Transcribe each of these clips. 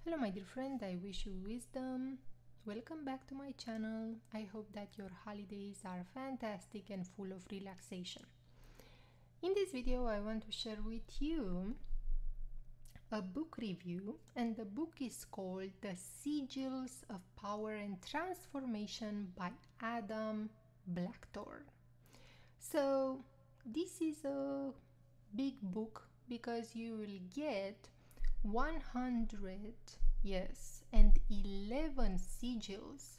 Hello my dear friend, I wish you wisdom. Welcome back to my channel. I hope that your holidays are fantastic and full of relaxation. In this video I want to share with you a book review, and the book is called The Sigils of Power and Transformation by Blackthorne. So this is a big book because you will get 100, yes, and 11 sigils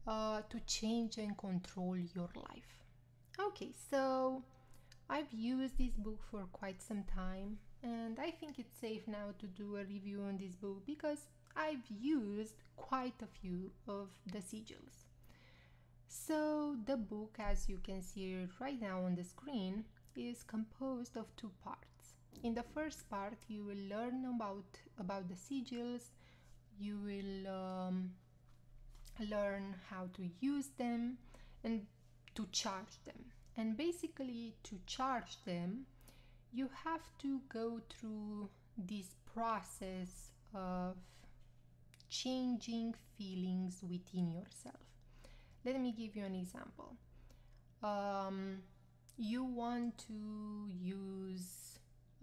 to change and control your life. Okay, so I've used this book for quite some time, and I think it's safe now to do a review on this book because I've used quite a few of the sigils. So the book, as you can see right now on the screen, is composed of two parts. In the first part, you will learn about the sigils. You will learn how to use them and to charge them. And basically, to charge them, you have to go through this process of changing feelings within yourself. Let me give you an example. You want to use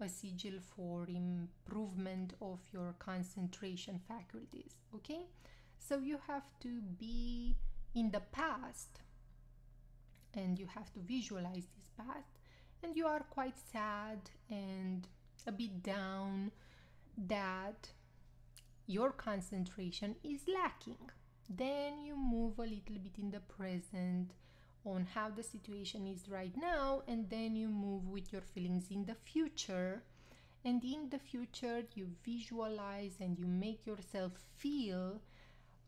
a sigil for improvement of your concentration faculties, okay? So you have to be in the past and you have to visualize this past, and you are quite sad and a bit down that your concentration is lacking. Then you move a little bit in the present on how the situation is right now, and then you move with your feelings in the future. And in the future, you visualize and you make yourself feel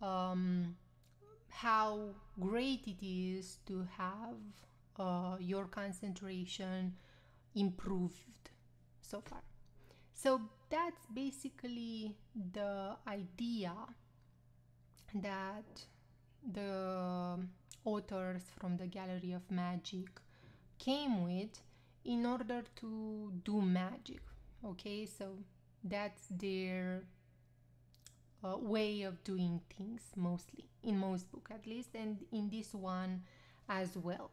how great it is to have your concentration improved so far. So that's basically the idea that the authors from the Gallery of Magic came with in order to do magic. Okay, so that's their way of doing things, mostly in most books at least, and in this one as well.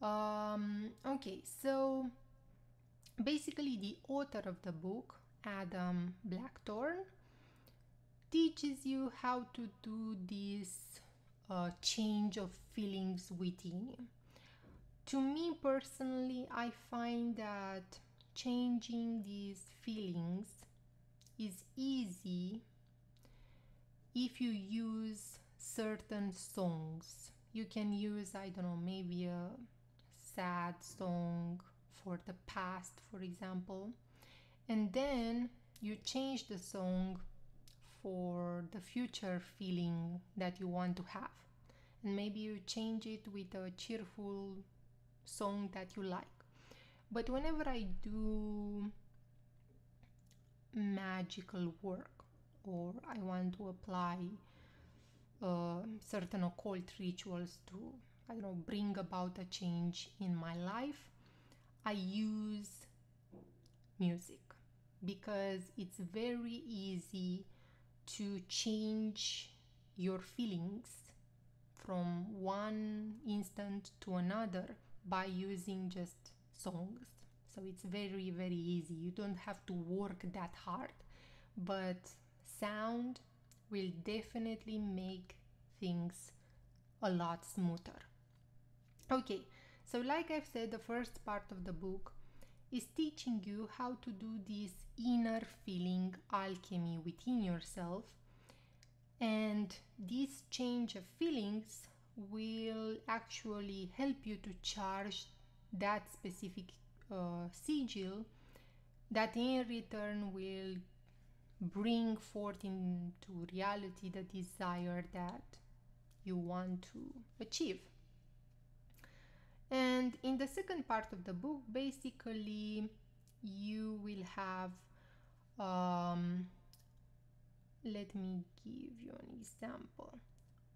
Okay, so basically the author of the book, Blackthorne, teaches you how to do this change of feelings within you. To me personally, I find that changing these feelings is easy if you use certain songs. You can use, I don't know, maybe a sad song for the past, for example, and then you change the song for the future feeling that you want to have, and maybe you change it with a cheerful song that you like. But whenever I do magical work, or I want to apply certain occult rituals to, I don't know, bring about a change in my life, I use music because it's very easy to change your feelings from one instant to another by using just songs. So it's very, very easy. You don't have to work that hard, but sound will definitely make things a lot smoother. Okay, so like I've said, the first part of the book is teaching you how to do this inner feeling alchemy within yourself, and this change of feelings will actually help you to charge that specific sigil that in return will bring forth into reality the desire that you want to achieve. And in the second part of the book, basically you will have let me give you an example.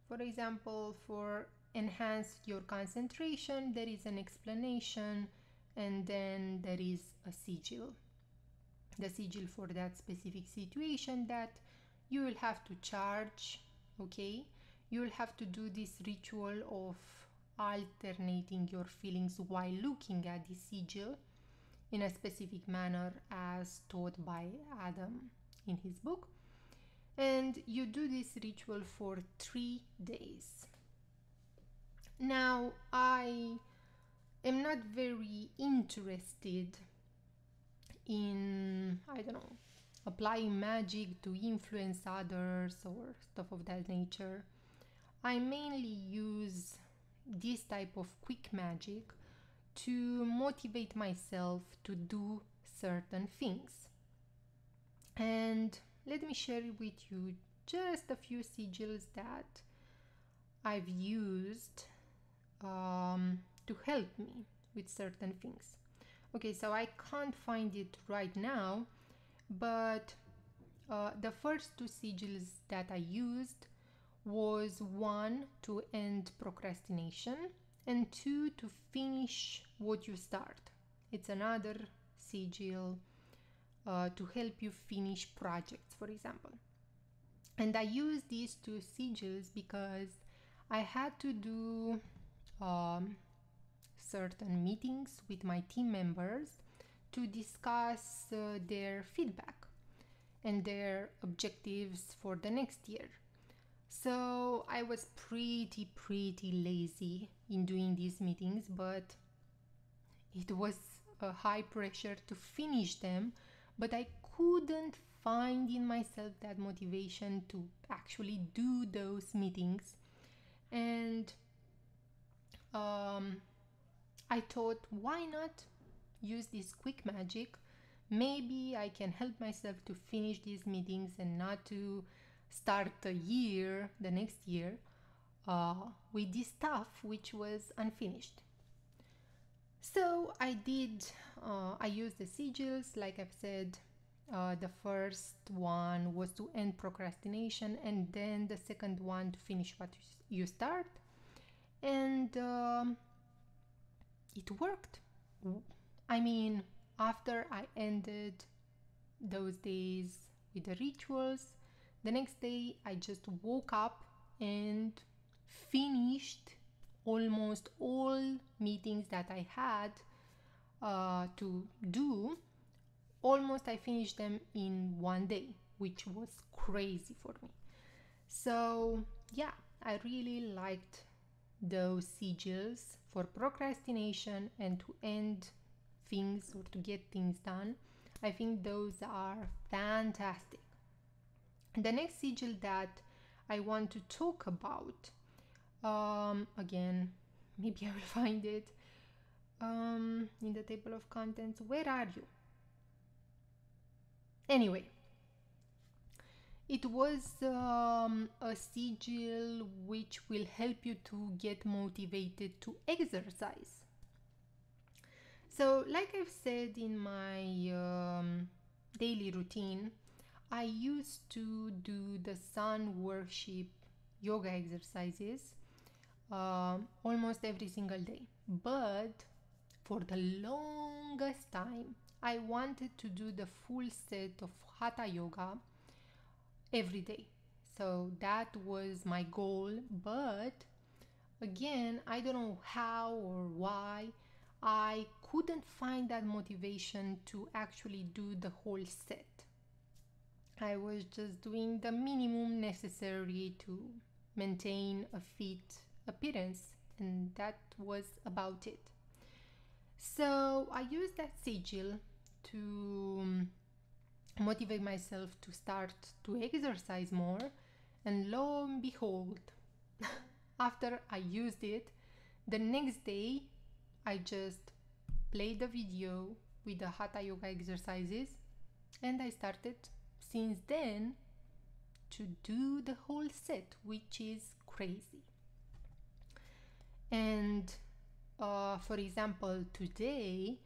For example, for enhance your concentration, there is an explanation, and then there is a sigil, the sigil for that specific situation that you will have to charge, okay? You will have to do this ritual of alternating your feelings while looking at the sigil in a specific manner as taught by Adam in his book. And you do this ritual for 3 days. Now, I am not very interested in, I don't know, applying magic to influence others or stuff of that nature. I mainly use this type of quick magic to motivate myself to do certain things. And let me share with you just a few sigils that I've used to help me with certain things. Okay, so I can't find it right now, but the first 2 sigils that I used was 1 to end procrastination and 2 to finish what you start. It's another sigil to help you finish projects, for example. And I use these 2 sigils because I had to do certain meetings with my team members to discuss their feedback and their objectives for the next year. So I was pretty lazy in doing these meetings, but it was a high pressure to finish them, but I couldn't find in myself that motivation to actually do those meetings. And I thought, why not use this quick magic? Maybe I can help myself to finish these meetings and not to start the next year, with this stuff which was unfinished. So I did, I used the sigils, like I've said. The first one was to end procrastination, and then the second one to finish what you start. And it worked. I mean, after I ended those days with the rituals, the next day I just woke up and finished almost all meetings that I had to do. Almost I finished them in 1 day, which was crazy for me. So yeah, I really liked those sigils for procrastination and to end things or to get things done. I think those are fantastic. The next sigil that I want to talk about, again, maybe I will find it in the table of contents. Where are you? Anyway, it was a sigil which will help you to get motivated to exercise. So, like I've said in my daily routine, I used to do the sun worship yoga exercises almost every single day. But for the longest time, I wanted to do the full set of hatha yoga every day. So that was my goal. But again, I don't know how or why I couldn't find that motivation to actually do the whole set. I was just doing the minimum necessary to maintain a fit appearance, and that was about it. So I used that sigil to motivate myself to start to exercise more, and lo and behold, after I used it, the next day I just played the video with the hatha yoga exercises, and I started since then to do the whole set, which is crazy. And for example, today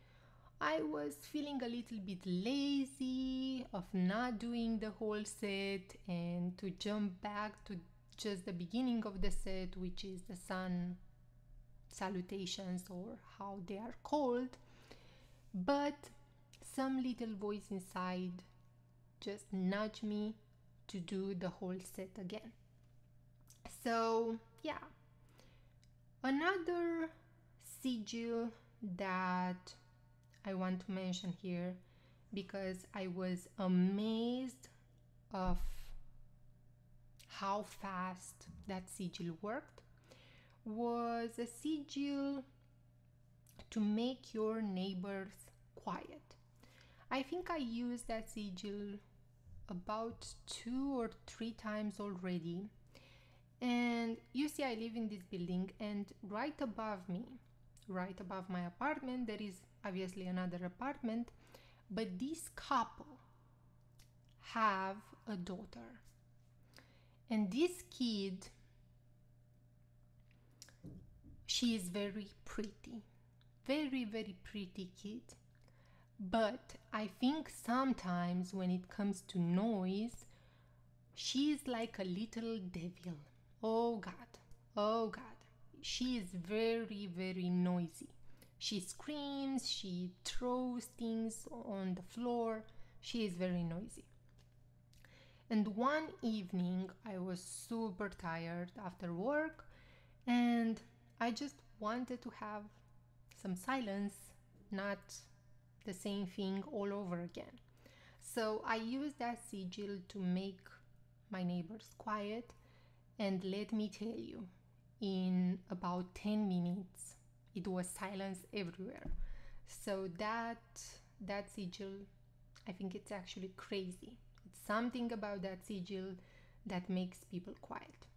I was feeling a little bit lazy of not doing the whole set and to jump back to just the beginning of the set, which is the sun salutations or how they are called. But some little voice inside just nudged me to do the whole set again. So yeah, another sigil that I want to mention here, because I was amazed of how fast that sigil worked, was a sigil to make your neighbors quiet. I think I used that sigil about 2 or 3 times already. And you see, I live in this building, and right above me, right above my apartment, there is obviously another apartment, but this couple have a daughter. And this kid, she is very pretty, very pretty kid. But I think sometimes when it comes to noise, she is like a little devil. Oh God, oh God. She is very noisy. She screams, she throws things on the floor. She is very noisy. And one evening, I was super tired after work, and I just wanted to have some silence, not the same thing all over again. So I used that sigil to make my neighbors quiet, and let me tell you, in about 10 minutes it was silence everywhere. So that sigil, I think it's actually crazy. It's something about that sigil that makes people quiet.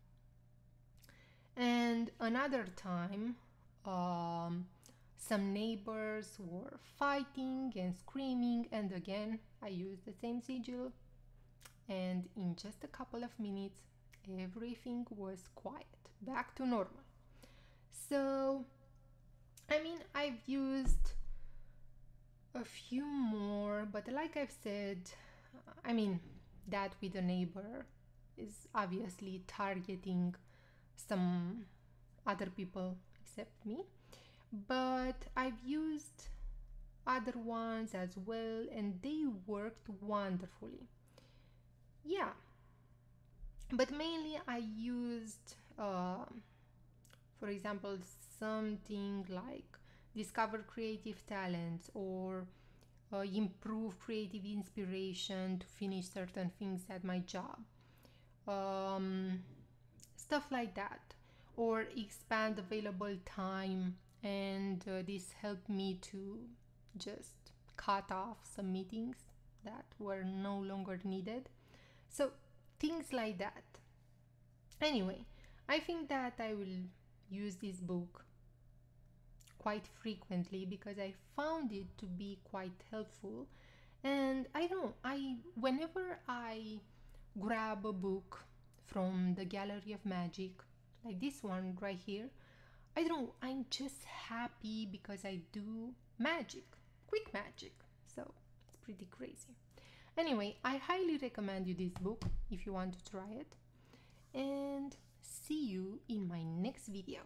And another time, some neighbors were fighting and screaming, and again I used the same sigil, and in just a couple of minutes everything was quiet, back to normal. So I mean, I've used a few more, but like I've said, I mean, that with a neighbor is obviously targeting some other people except me, but I've used other ones as well, and they worked wonderfully. Yeah, but mainly I used, for example, something like discover creative talents, or improve creative inspiration to finish certain things at my job, um, stuff like that, or expand available time. And this helped me to just cut off some meetings that were no longer needed. So things like that. Anyway, I think that I will use this book quite frequently because I found it to be quite helpful. And I don't know, I whenever I grab a book from the gallery of magic, like this one right here, I don't know, I'm just happy because I do magic, quick magic. So it's pretty crazy. Anyway, I highly recommend you this book if you want to try it. And see you in my next video.